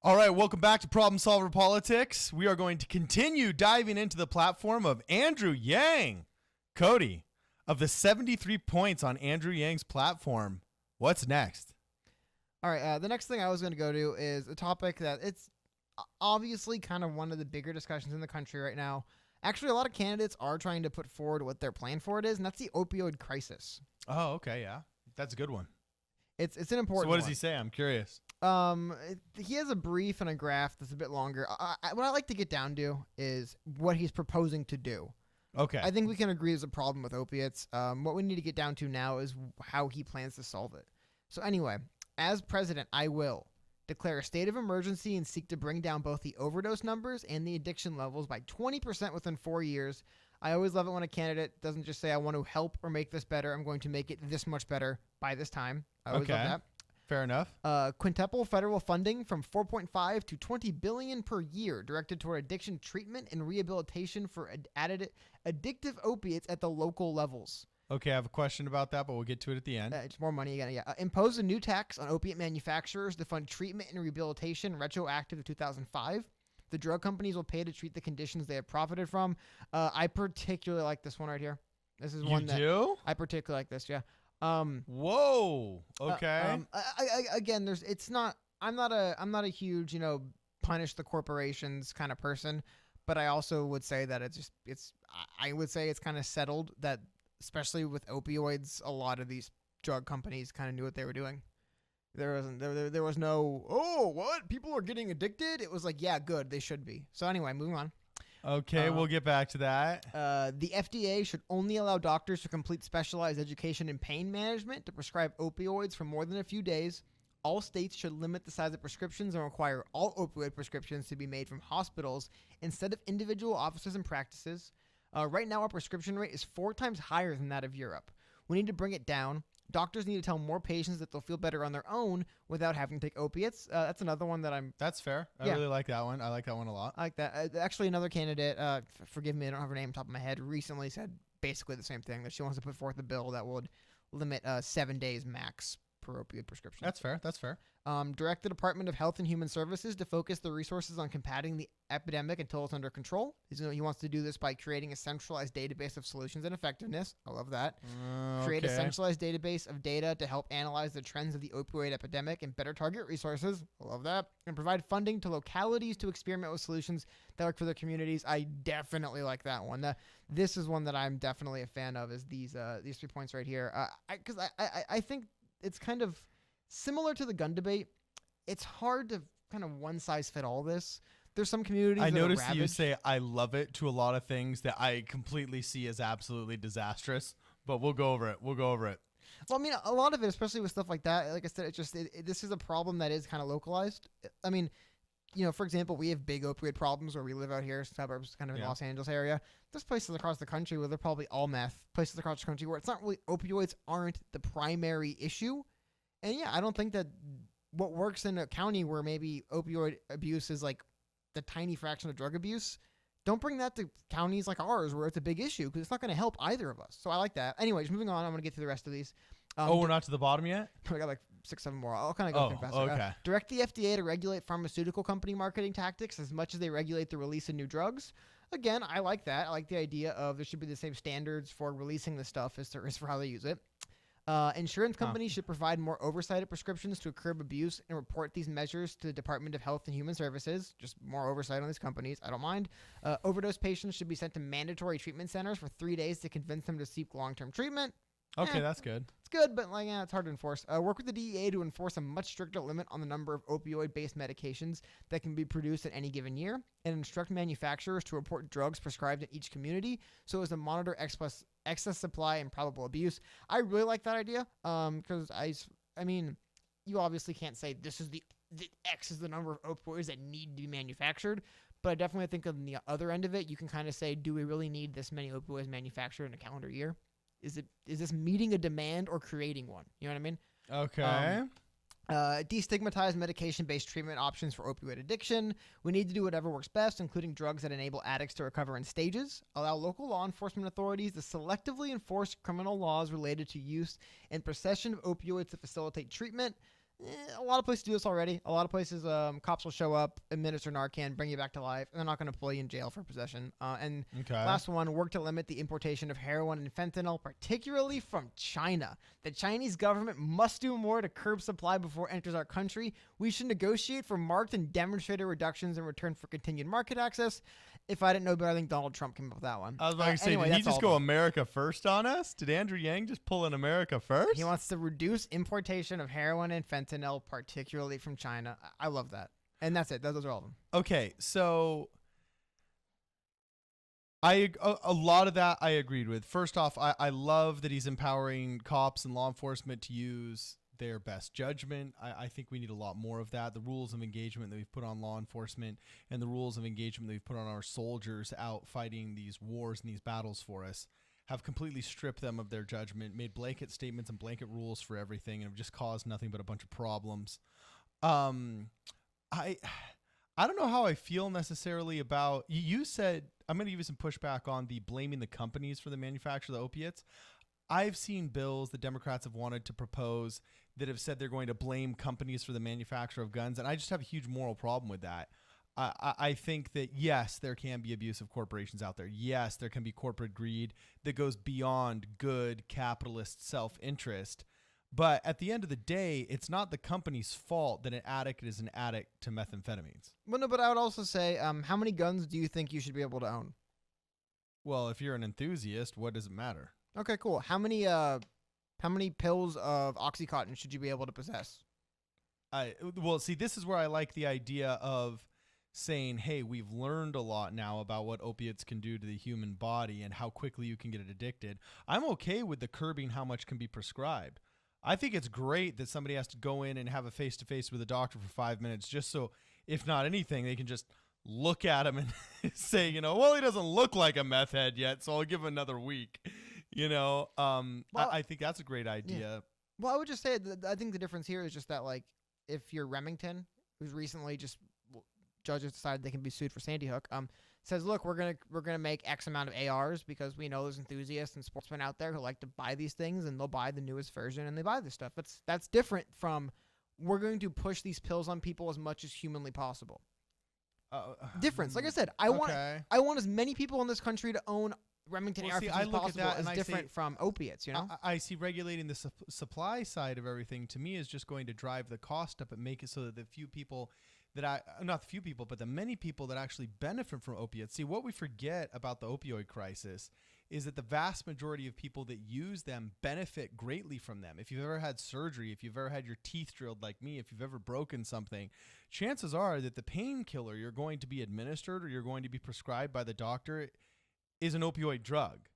All right, welcome back to Problem Solver Politics. We are going to continue diving into the platform of Andrew Yang. Cody, of the 73 points on Andrew Yang's platform, what's next? All right, the next thing I was going to go to is a topic that it's obviously kind of one of the bigger discussions in the country right now. Actually, a lot of candidates are trying to put forward what their plan for it is, and that's the opioid crisis. Oh, okay, yeah. That's a good one. It's an important one. So what does he say? I'm curious. He has a brief and a graph that's a bit longer. What I like to get down to is what he's proposing to do. Okay. I think we can agree there's a problem with opiates. What we need to get down to now is how he plans to solve it. So anyway, as president, I will declare a state of emergency and seek to bring down both the overdose numbers and the addiction levels by 20% within 4 years. I always love it when a candidate doesn't just say, I want to help or make this better. I'm going to make it this much better by this time. I always love that. Fair enough. Quintuple federal funding from $4.5 to $20 billion per year directed toward addiction treatment and rehabilitation for addictive opiates at the local levels. Okay, I have a question about that, but we'll get to it at the end. It's more money again. Yeah. Impose a new tax on opiate manufacturers to fund treatment and rehabilitation retroactive to 2005. The drug companies will pay to treat the conditions they have profited from. I particularly like this one right here. This is one that do? I particularly like this. Yeah. Whoa. Okay. Again, I'm not a huge, punish the corporations kind of person, but I also would say that I would say it's kind of settled that, especially with opioids, a lot of these drug companies kind of knew what they were doing. There was no, oh, what? People are getting addicted? It was like, yeah, good. They should be. So anyway, moving on. Okay, we'll get back to that. The FDA should only allow doctors to complete specialized education in pain management to prescribe opioids for more than a few days. All states should limit the size of prescriptions and require all opioid prescriptions to be made from hospitals instead of individual offices and practices. Right now, our prescription rate is 4 times higher than that of Europe. We need to bring it down. Doctors need to tell more patients that they'll feel better on their own without having to take opiates. That's another one that That's fair. I really like that one. I like that one a lot. I like that. Actually, another candidate, forgive me, I don't have her name on top of my head, recently said basically the same thing, that she wants to put forth a bill that would limit 7 days max per opioid prescription. That's fair. That's fair. Direct the Department of Health and Human Services to focus the resources on combating the epidemic until it's under control. He wants to do this by creating a centralized database of solutions and effectiveness. I love that. Create a centralized database of data to help analyze the trends of the opioid epidemic and better target resources. I love that. And provide funding to localities to experiment with solutions that work for their communities. I definitely like that one. This is one that I'm definitely a fan of, is these 3 points right here. Because I think it's kind of similar to the gun debate. It's hard to kind of one size fit all this. There's some communities I that noticed are ravaged. you say I love it to a lot of things that I completely see as absolutely disastrous, but we'll go over it. Well, I mean, a lot of it, especially with stuff like that, like I said, this is a problem that is kind of localized. I mean, for example, we have big opioid problems where we live out here, suburbs, kind of in Los Angeles area. There's places across the country where they're probably all meth. Places across the country where it's not really, opioids aren't the primary issue. And yeah, I don't think that what works in a county where maybe opioid abuse is like the tiny fraction of drug abuse, don't bring that to counties like ours where it's a big issue, because it's not going to help either of us. So I like that. Anyways, moving on, I'm going to get through the rest of these. We're not to the bottom yet? I got like 6, 7 more. I'll kind of go through faster. Okay. Direct the FDA to regulate pharmaceutical company marketing tactics as much as they regulate the release of new drugs. Again, I like that. I like the idea of there should be the same standards for releasing the stuff as there is for how they use it. Insurance companies should provide more oversight of prescriptions to curb abuse and report these measures to the Department of Health and Human Services. Just more oversight on these companies. I don't mind. Overdose patients should be sent to mandatory treatment centers for 3 days to convince them to seek long-term treatment. Okay, that's good. It's good, but it's hard to enforce. Work with the DEA to enforce a much stricter limit on the number of opioid-based medications that can be produced in any given year, and instruct manufacturers to report drugs prescribed in each community so as to monitor excess supply and probable abuse. I really like that idea, because I mean, you obviously can't say this is the X is the number of opioids that need to be manufactured, but I definitely think on the other end of it, you can kind of say, do we really need this many opioids manufactured in a calendar year? Is this meeting a demand or creating one? You know what I mean? Okay. Destigmatize medication-based treatment options for opioid addiction. We need to do whatever works best, including drugs that enable addicts to recover in stages. Allow local law enforcement authorities to selectively enforce criminal laws related to use and possession of opioids to facilitate treatment. A lot of places do this already. A lot of places, cops will show up, administer Narcan, bring you back to life, and they're not going to pull you in jail for possession. And last one, work to limit the importation of heroin and fentanyl, particularly from China. The Chinese government must do more to curb supply before it enters our country. We should negotiate for marked and demonstrated reductions in return for continued market access. If I didn't know better, I think Donald Trump came up with that one. I was about to say, anyway, did he just go America first on us? Did Andrew Yang just pull in America first? He wants to reduce importation of heroin and fentanyl, particularly from China. I love that. And that's it. Those are all of them. Okay, so a lot of that I agreed with. First off, I love that he's empowering cops and law enforcement to use their best judgment. I think we need a lot more of that. The rules of engagement that we've put on law enforcement and the rules of engagement that we've put on our soldiers out fighting these wars and these battles for us have completely stripped them of their judgment, made blanket statements and blanket rules for everything, and have just caused nothing but a bunch of problems. I don't know how I feel necessarily about, you said, I'm going to give you some pushback on the blaming the companies for the manufacture of the opiates. I've seen bills that Democrats have wanted to propose that have said they're going to blame companies for the manufacture of guns, and I just have a huge moral problem with that. I think that, yes, there can be abusive corporations out there. Yes, there can be corporate greed that goes beyond good capitalist self-interest. But at the end of the day, it's not the company's fault that an addict is an addict to methamphetamines. Well, no, but I would also say, how many guns do you think you should be able to own? Well, if you're an enthusiast, what does it matter? Okay, cool. How many pills of Oxycontin should you be able to possess? Well, see, this is where I like the idea of saying, hey, we've learned a lot now about what opiates can do to the human body and how quickly you can get it addicted. I'm okay with the curbing how much can be prescribed. I think it's great that somebody has to go in and have a face-to-face with a doctor for 5 minutes just so, if not anything, they can just look at him and say, well, he doesn't look like a meth head yet, so I'll give him another week. I think that's a great idea. Yeah. Well, I would just say that I think the difference here is just that, like, if you're Remington, who's recently just judges decided they can be sued for Sandy Hook, says, look, we're gonna make X amount of ARs because we know there's enthusiasts and sportsmen out there who like to buy these things and they'll buy the newest version and they buy this stuff. That's different from we're going to push these pills on people as much as humanly possible. Difference. Like I said, I want as many people in this country to own Remington AR-15 as possible is different from opiates, I see regulating the supply side of everything to me is just going to drive the cost up and make it so that the many people that actually benefit from opiates. See, what we forget about the opioid crisis is that the vast majority of people that use them benefit greatly from them. If you've ever had surgery, if you've ever had your teeth drilled like me, if you've ever broken something, chances are that the painkiller you're going to be administered or you're going to be prescribed by the doctor is an opioid drug.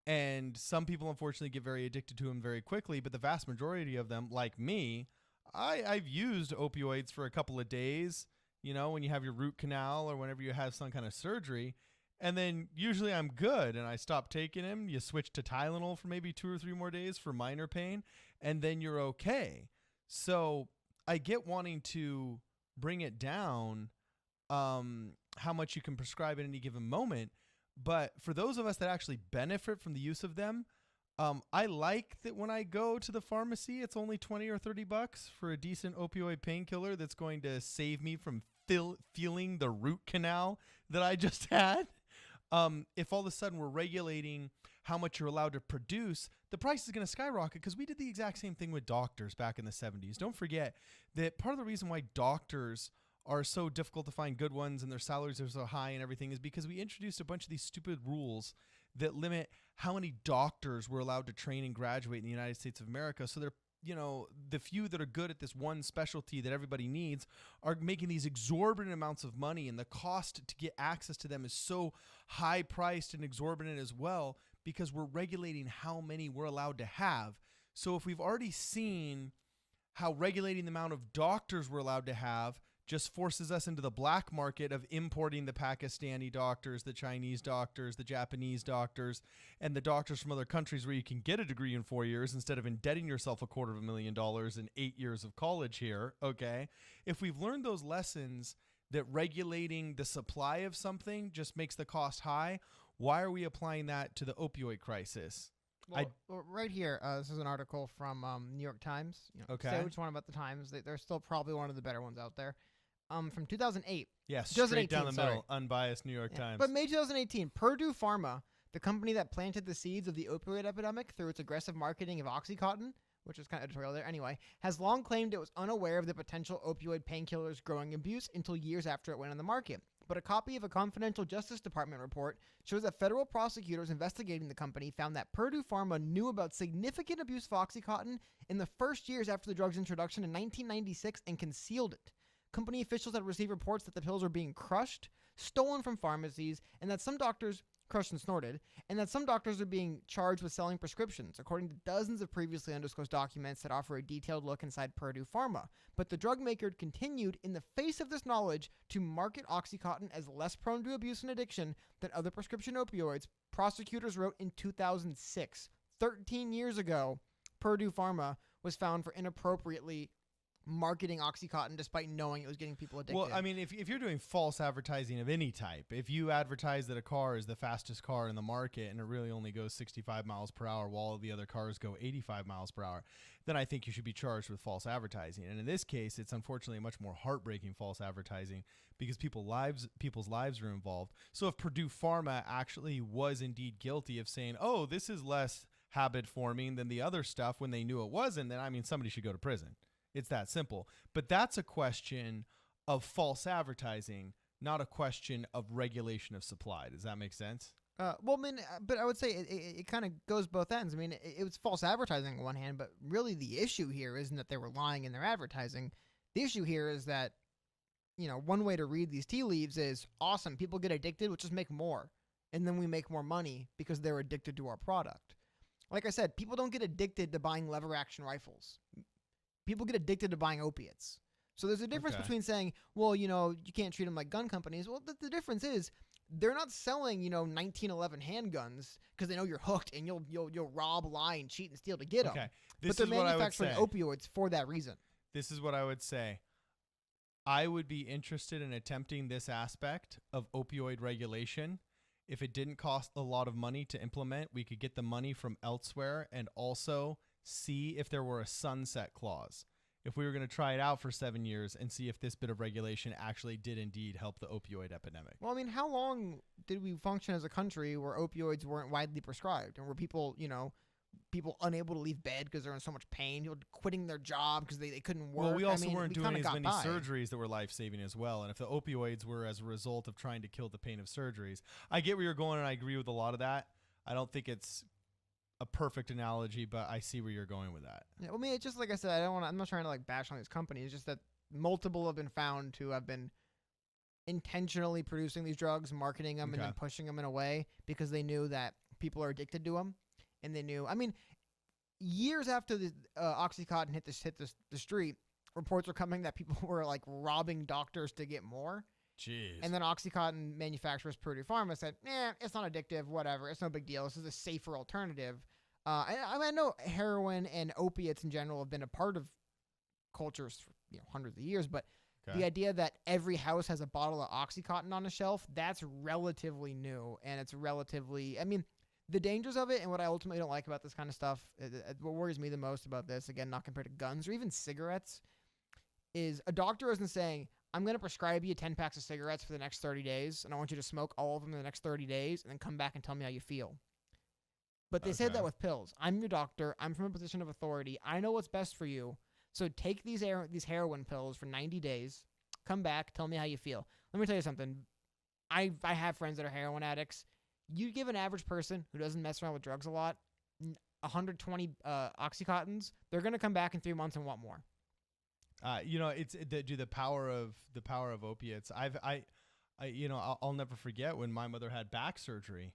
And some people, unfortunately, get very addicted to them very quickly, but the vast majority of them, like me, I've used opioids for a couple of days, when you have your root canal or whenever you have some kind of surgery, and then usually I'm good and I stop taking them. You switch to Tylenol for maybe 2 or 3 more days for minor pain, and then you're okay. So I get wanting to bring it down, how much you can prescribe at any given moment. But for those of us that actually benefit from the use of them, I like that when I go to the pharmacy, it's only $20 or $30 for a decent opioid painkiller that's going to save me from feeling the root canal that I just had. If all of a sudden we're regulating how much you're allowed to produce, the price is going to skyrocket because we did the exact same thing with doctors back in the 70s. Don't forget that part of the reason why doctors are so difficult to find good ones and their salaries are so high and everything is because we introduced a bunch of these stupid rules that limit how many doctors we're allowed to train and graduate in the United States of America. So they're, the few that are good at this one specialty that everybody needs are making these exorbitant amounts of money, and the cost to get access to them is so high priced and exorbitant as well because we're regulating how many we're allowed to have. So if we've already seen how regulating the amount of doctors we're allowed to have just forces us into the black market of importing the Pakistani doctors, the Chinese doctors, the Japanese doctors, and the doctors from other countries where you can get a degree in 4 years instead of indebting yourself $250,000 in 8 years of college here, okay? If we've learned those lessons that regulating the supply of something just makes the cost high, why are we applying that to the opioid crisis? Well, right here, this is an article from New York Times. Okay. Say which one about the Times. They're still probably one of the better ones out there. From 2008. Yeah, straight down the 2018, middle, unbiased New York Times. But May 2018, Purdue Pharma, the company that planted the seeds of the opioid epidemic through its aggressive marketing of OxyContin, which is kind of editorial there anyway, has long claimed it was unaware of the potential opioid painkillers' growing abuse until years after it went on the market. But a copy of a confidential Justice Department report shows that federal prosecutors investigating the company found that Purdue Pharma knew about significant abuse of OxyContin in the first years after the drug's introduction in 1996 and concealed it. Company officials had received reports that the pills were being crushed, stolen from pharmacies, and that some doctors crushed and snorted, and that some doctors are being charged with selling prescriptions, according to dozens of previously undisclosed documents that offer a detailed look inside Purdue Pharma. But the drug maker continued, in the face of this knowledge, to market OxyContin as less prone to abuse and addiction than other prescription opioids, prosecutors wrote in 2006. 13 years ago, Purdue Pharma was found for inappropriately marketing OxyContin despite knowing it was getting people addicted. Well, I mean, if you're doing false advertising of any type, if you advertise that a car is the fastest car in the market and it really only goes 65 miles per hour while the other cars go 85 miles per hour, then I think you should be charged with false advertising. And in this case, it's unfortunately much more heartbreaking false advertising because people's lives are involved. So if Purdue Pharma actually was indeed guilty of saying, oh, this is less habit forming than the other stuff when they knew it wasn't, then I mean, somebody should go to prison. It's that simple. But that's a question of false advertising, not a question of regulation of supply. Does that make sense? Well, I mean, but I would say it kind of goes both ends. I mean, it was false advertising on one hand, but really the issue here isn't that they were lying in their advertising. The issue here is that, one way to read these tea leaves is, awesome, people get addicted, we'll just make more. And then we make more money because they're addicted to our product. Like I said, people don't get addicted to buying lever action rifles. People get addicted to buying opiates. So there's a difference between saying, well, you can't treat them like gun companies. Well, the difference is they're not selling, 1911 handguns because they know you're hooked and you'll rob, lie, and cheat and steal to get them. Okay. But they're manufacturing opioids for that reason. This is what I would say. I would be interested in attempting this aspect of opioid regulation. If it didn't cost a lot of money to implement, we could get the money from elsewhere and also see if there were a sunset clause. If we were going to try it out for 7 years and see if this bit of regulation actually did indeed help the opioid epidemic. Well, I mean, how long did we function as a country where opioids weren't widely prescribed and were people, people unable to leave bed because they're in so much pain, people quitting their job because they couldn't work? Well, we also weren't doing as many by. surgeries that were life-saving as well. And if the opioids were as a result of trying to kill the pain of surgeries, I get where you're going and I agree with a lot of that. I don't think it's a perfect analogy, but I see where you're going with that. Yeah, well, I mean, it's just like I said, I'm not trying to bash on these companies. It's just that multiple have been found to have been intentionally producing these drugs, marketing them, and then pushing them in a way because they knew that people are addicted to them, and they knew. I mean, years after the OxyContin hit the street, reports were coming that people were robbing doctors to get more. Jeez. And then OxyContin manufacturers Purdue Pharma said, it's not addictive, whatever. It's no big deal. This is a safer alternative. I know heroin and opiates in general have been a part of cultures for hundreds of years, but the idea that every house has a bottle of OxyContin on a shelf, that's relatively new. And it's relatively, the dangers of it and what I ultimately don't like about this kind of stuff, what worries me the most about this, again, not compared to guns or even cigarettes, is a doctor isn't saying, I'm going to prescribe you 10 packs of cigarettes for the next 30 days, and I want you to smoke all of them in the next 30 days, and then come back and tell me how you feel. But they said that with pills. I'm your doctor. I'm from a position of authority. I know what's best for you. So take these heroin pills for 90 days. Come back. Tell me how you feel. Let me tell you something. I have friends that are heroin addicts. You give an average person who doesn't mess around with drugs a lot 120 Oxycontins, they're going to come back in 3 months and want more. It's the power of opiates. I'll never forget when my mother had back surgery.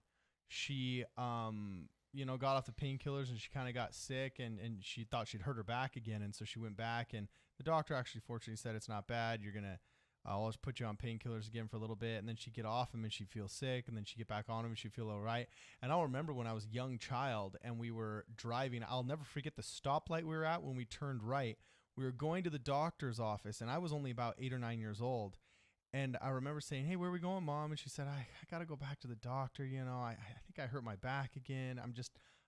She, got off the painkillers and she kind of got sick and she thought she'd hurt her back again. And so she went back and the doctor actually fortunately said, it's not bad. You're going to, I'll just put you on painkillers again for a little bit. And then she'd get off them and she'd feel sick and then she'd get back on them and she'd feel all right. And I'll remember when I was a young child and we were driving, I'll never forget the stoplight we were at when we turned right. We were going to the doctor's office, and I was only about 8 or 9 years old. And I remember saying, hey, where are we going, Mom? And she said, I got to go back to the doctor. I think I hurt my back again.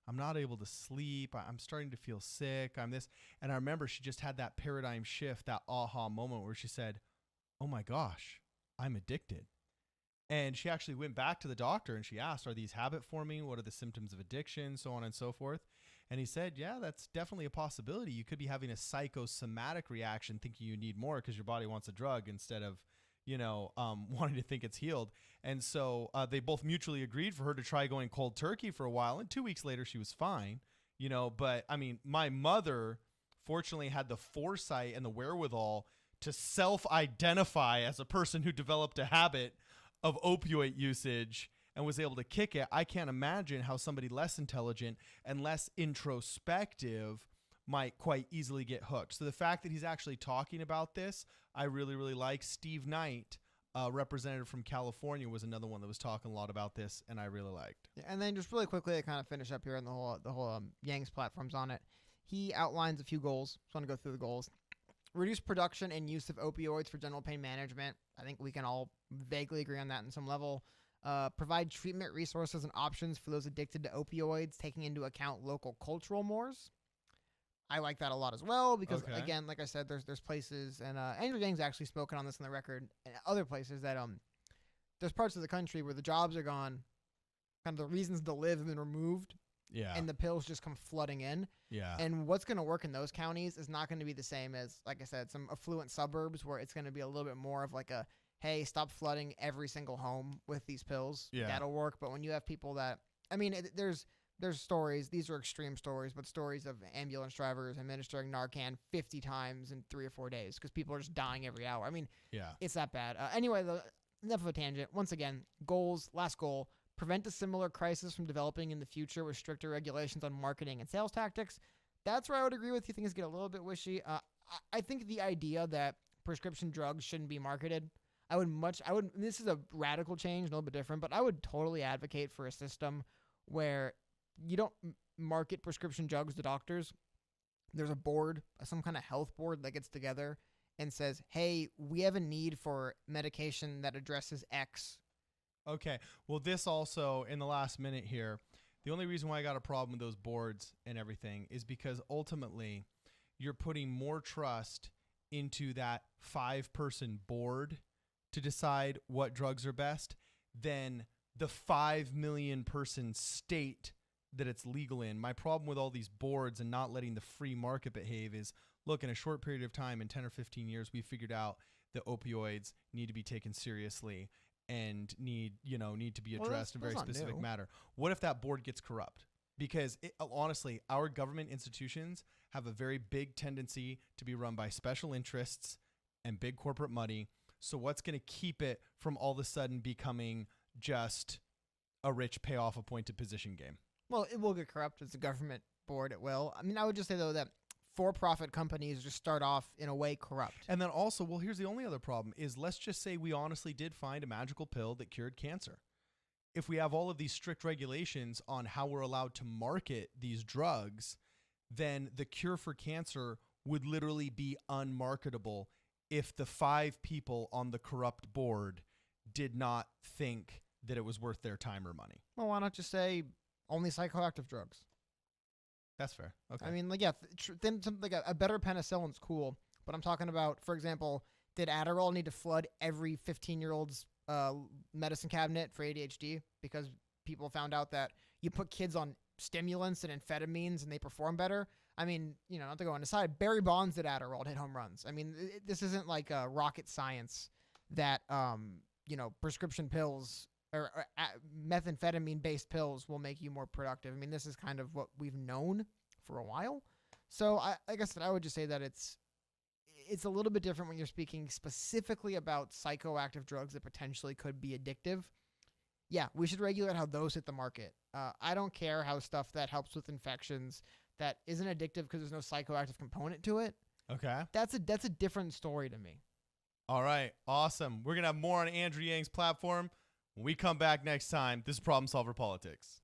I'm not able to sleep. I'm starting to feel sick. I'm this. And I remember she just had that paradigm shift, that aha moment where she said, oh my gosh, I'm addicted. And she actually went back to the doctor and she asked, are these habit forming? What are the symptoms of addiction? So on and so forth. And he said, yeah, that's definitely a possibility. You could be having a psychosomatic reaction thinking you need more because your body wants a drug instead of, wanting to think it's healed. And so they both mutually agreed for her to try going cold turkey for a while. And 2 weeks later, she was fine, But I mean, my mother fortunately had the foresight and the wherewithal to self-identify as a person who developed a habit of opioid usage and was able to kick it. I can't imagine how somebody less intelligent and less introspective might quite easily get hooked. So the fact that he's actually talking about this, I really, really like. Steve Knight, representative from California, was another one that was talking a lot about this, and I really liked. Yeah, and then just really quickly to kind of finish up here on the whole Yang's platforms on it, he outlines a few goals. Just want to go through the goals. Reduce production and use of opioids for general pain management. I think we can all vaguely agree on that in some level. Provide treatment resources and options for those addicted to opioids, taking into account local cultural mores. I like that a lot as well because, again, like I said, there's places, and Andrew Yang's actually spoken on this on the record, and other places that there's parts of the country where the jobs are gone, kind of the reasons to live have been removed. Yeah. And the pills just come flooding in. Yeah. And what's going to work in those counties is not going to be the same as, like I said, some affluent suburbs where it's going to be a little bit more of like a, hey, stop flooding every single home with these pills. Yeah. That'll work. But when you have people that, I mean, there's stories, these are extreme stories, but stories of ambulance drivers administering Narcan 50 times in 3 or 4 days because people are just dying every hour. I mean, it's that bad. Anyway, enough of a tangent. Once again, goals, last goal. Prevent a similar crisis from developing in the future with stricter regulations on marketing and sales tactics. That's where I would agree with you. Things get a little bit wishy. I think the idea that prescription drugs shouldn't be marketed, this is a radical change, a little bit different, but I would totally advocate for a system where you don't market prescription drugs to doctors. There's a board, some kind of health board that gets together and says, hey, we have a need for medication that addresses X. Okay. Well, this also, in the last minute here, the only reason why I got a problem with those boards and everything is because ultimately you're putting more trust into that 5-person board to decide what drugs are best than the 5 million person state that it's legal in. My problem with all these boards and not letting the free market behave is, look, in a short period of time, in 10 or 15 years, we figured out that opioids need to be taken seriously and need to be addressed in a very specific matter. What if that board gets corrupt? Because honestly, our government institutions have a very big tendency to be run by special interests and big corporate money. So what's going to keep it from all of a sudden becoming just a rich payoff appointed position game? Well, it will get corrupt as a government board. It will. I mean, I would just say, though, that for-profit companies just start off in a way corrupt. And then also, well, here's the only other problem is, let's just say we honestly did find a magical pill that cured cancer. If we have all of these strict regulations on how we're allowed to market these drugs, then the cure for cancer would literally be unmarketable if the 5 people on the corrupt board did not think that it was worth their time or money. Well, why not just say only psychoactive drugs? That's fair. Okay. I mean, like, then something like a better penicillin's cool, but I'm talking about, for example, did Adderall need to flood every 15-year-old's medicine cabinet for ADHD because people found out that you put kids on stimulants and amphetamines and they perform better? I mean, not to go on the side, Barry Bonds did Adderall and hit home runs. I mean, this isn't like rocket science that, prescription pills or methamphetamine-based pills will make you more productive. I mean, this is kind of what we've known for a while. So, like I said, I would just say that it's a little bit different when you're speaking specifically about psychoactive drugs that potentially could be addictive. Yeah, we should regulate how those hit the market. I don't care how stuff that helps with infections that isn't addictive because there's no psychoactive component to it. Okay. That's a different story to me. All right. Awesome. We're going to have more on Andrew Yang's platform when we come back next time. This is Problem Solver Politics.